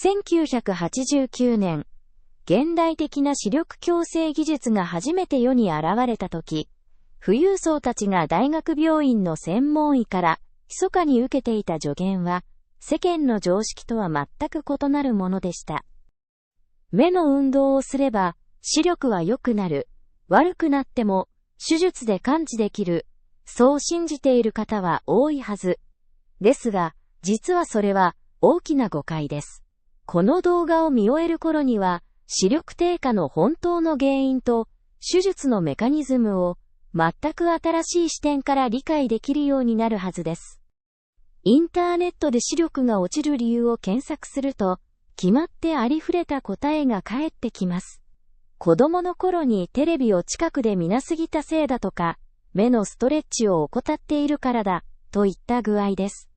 1989年、現代的な視力矯正技術が初めて世に現れたとき、富裕層たちが大学病院の専門医から密かに受けていた助言は、世間の常識とは全く異なるものでした。目の運動をすれば、視力は良くなる。悪くなっても、手術で完治できる。そう信じている方は多いはず。ですが、実はそれは大きな誤解です。この動画を見終える頃には、視力低下の本当の原因と、手術のメカニズムを、全く新しい視点から理解できるようになるはずです。インターネットで視力が落ちる理由を検索すると、決まってありふれた答えが返ってきます。子供の頃にテレビを近くで見なすぎたせいだとか、目のストレッチを怠っているからだ、といった具合です。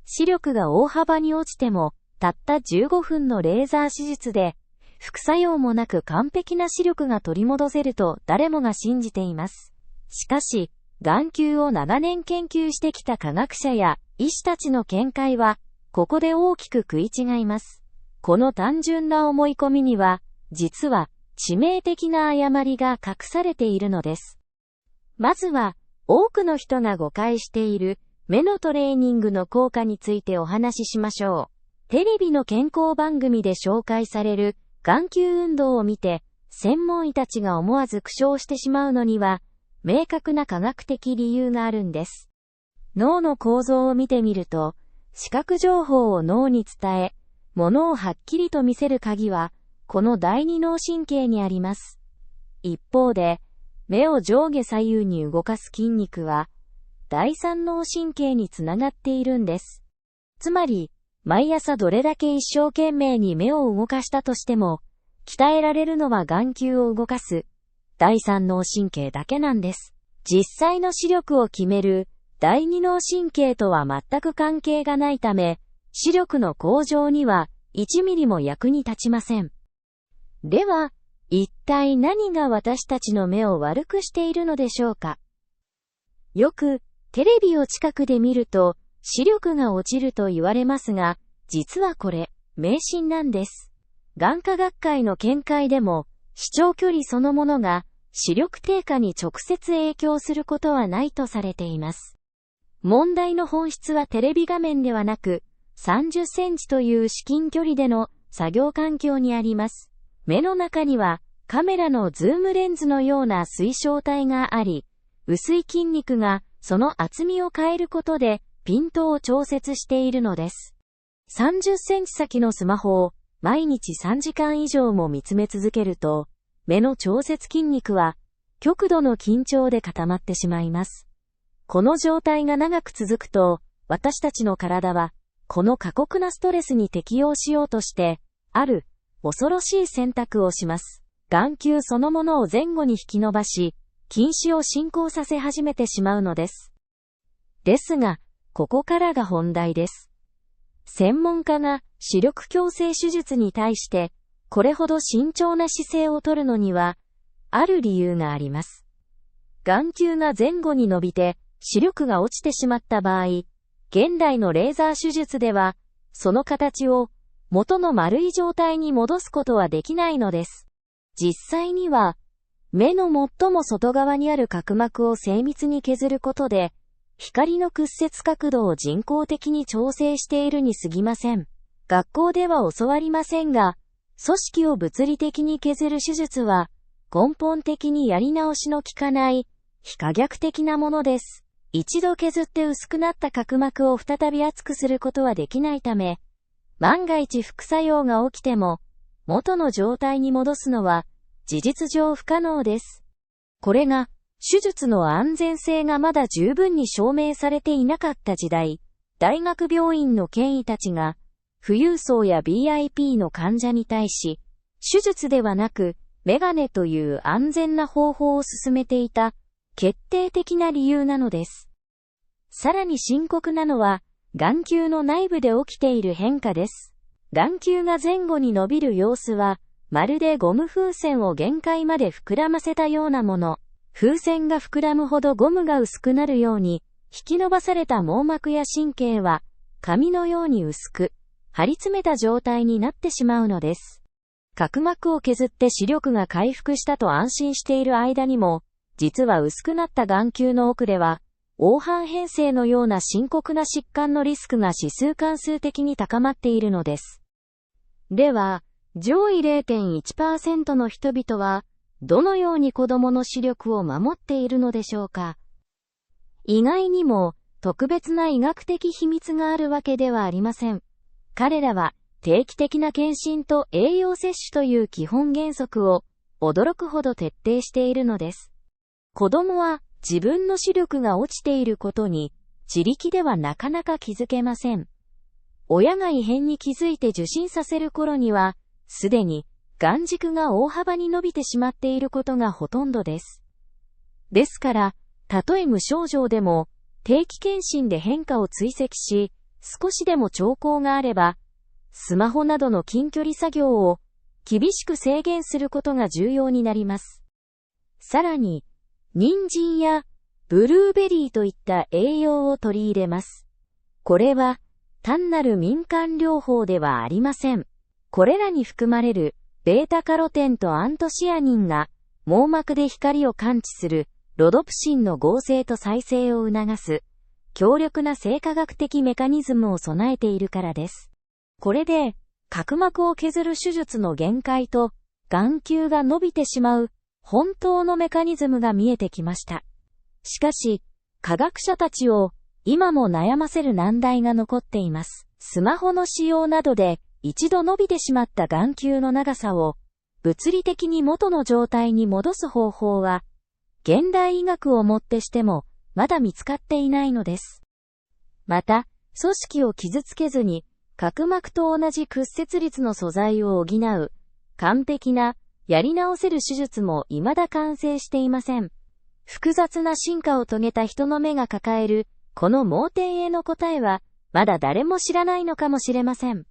視力が大幅に落ちても、たった15分のレーザー手術で、副作用もなく完璧な視力が取り戻せると誰もが信じています。しかし、眼球を長年研究してきた科学者や医師たちの見解は、ここで大きく食い違います。この単純な思い込みには、実は致命的な誤りが隠されているのです。まずは、多くの人が誤解している目のトレーニングの効果についてお話ししましょう。テレビの健康番組で紹介される眼球運動を見て、専門医たちが思わず苦笑してしまうのには、明確な科学的理由があるんです。脳の構造を見てみると、視覚情報を脳に伝え、ものをはっきりと見せる鍵は、この第二脳神経にあります。一方で、目を上下左右に動かす筋肉は、第三脳神経につながっているんです。つまり、毎朝どれだけ一生懸命に目を動かしたとしても、鍛えられるのは眼球を動かす、第三脳神経だけなんです。実際の視力を決める、第二脳神経とは全く関係がないため、視力の向上には1ミリも役に立ちません。では、一体何が私たちの目を悪くしているのでしょうか。よく、テレビを近くで見ると、視力が落ちると言われますが、実はこれ、迷信なんです。眼科学会の見解でも、視聴距離そのものが、視力低下に直接影響することはないとされています。問題の本質はテレビ画面ではなく、30センチという至近距離での作業環境にあります。目の中には、カメラのズームレンズのような水晶体があり、薄い筋肉がその厚みを変えることでピントを調節しているのです。30センチ先のスマホを毎日3時間以上も見つめ続けると、目の調節筋肉は極度の緊張で固まってしまいます。この状態が長く続くと、私たちの体はこの過酷なストレスに適応しようとして、ある恐ろしい選択をします。眼球そのものを前後に引き伸ばし、近視を進行させ始めてしまうのです。ですが、ここからが本題です。専門家が視力矯正手術に対して、これほど慎重な姿勢をとるのには、ある理由があります。眼球が前後に伸びて、視力が落ちてしまった場合、現代のレーザー手術では、その形を元の丸い状態に戻すことはできないのです。実際には、目の最も外側にある角膜を精密に削ることで、光の屈折角度を人工的に調整しているに過ぎません。学校では教わりませんが、組織を物理的に削る手術は、根本的にやり直しの効かない、非可逆的なものです。一度削って薄くなった角膜を再び厚くすることはできないため、万が一副作用が起きても、元の状態に戻すのは、事実上不可能です。これが、手術の安全性がまだ十分に証明されていなかった時代、大学病院の権威たちが、富裕層や BIP の患者に対し、手術ではなく、メガネという安全な方法を進めていた、決定的な理由なのです。さらに深刻なのは、眼球の内部で起きている変化です。眼球が前後に伸びる様子は、まるでゴム風船を限界まで膨らませたようなもの。風船が膨らむほどゴムが薄くなるように、引き伸ばされた網膜や神経は、紙のように薄く、張り詰めた状態になってしまうのです。角膜を削って視力が回復したと安心している間にも、実は薄くなった眼球の奥では、黄斑変性のような深刻な疾患のリスクが指数関数的に高まっているのです。では、上位 0.1% の人々は、どのように子供の視力を守っているのでしょうか。意外にも、特別な医学的秘密があるわけではありません。彼らは、定期的な検診と栄養摂取という基本原則を、驚くほど徹底しているのです。子供は、自分の視力が落ちていることに、自力ではなかなか気づけません。親が異変に気づいて受診させる頃には、すでに眼軸が大幅に伸びてしまっていることがほとんどです。ですから、たとえ無症状でも、定期検診で変化を追跡し、少しでも兆候があれば、スマホなどの近距離作業を厳しく制限することが重要になります。さらに、人参やブルーベリーといった栄養を取り入れます。これは単なる民間療法ではありません。これらに含まれるベータカロテンとアントシアニンが網膜で光を感知するロドプシンの合成と再生を促す強力な生化学的メカニズムを備えているからです。これで角膜を削る手術の限界と眼球が伸びてしまう本当のメカニズムが見えてきました。しかし、科学者たちを今も悩ませる難題が残っています。スマホの使用などで一度伸びてしまった眼球の長さを物理的に元の状態に戻す方法は、現代医学をもってしてもまだ見つかっていないのです。また、組織を傷つけずに角膜と同じ屈折率の素材を補う完璧なやり直せる手術も未だ完成していません。複雑な進化を遂げた人の目が抱える、この盲点への答えは、まだ誰も知らないのかもしれません。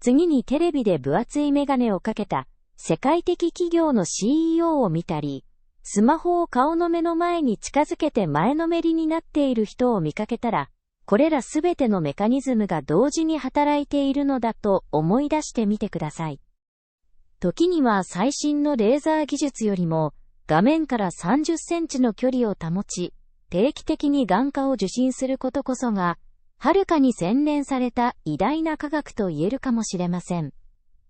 次にテレビで分厚いメガネをかけた、世界的企業の CEO を見たり、スマホを顔の目の前に近づけて前のめりになっている人を見かけたら、これらすべてのメカニズムが同時に働いているのだと思い出してみてください。時には最新のレーザー技術よりも画面から30センチの距離を保ち、定期的に眼科を受診することこそが、はるかに洗練された偉大な科学と言えるかもしれません。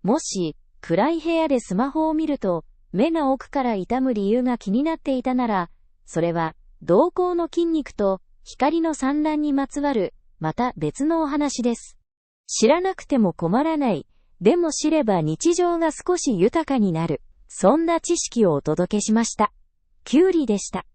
もし、暗い部屋でスマホを見ると、目が奥から痛む理由が気になっていたなら、それは、瞳孔の筋肉と光の散乱にまつわる、また別のお話です。知らなくても困らない。でも知れば日常が少し豊かになる。そんな知識をお届けしました。キュウリでした。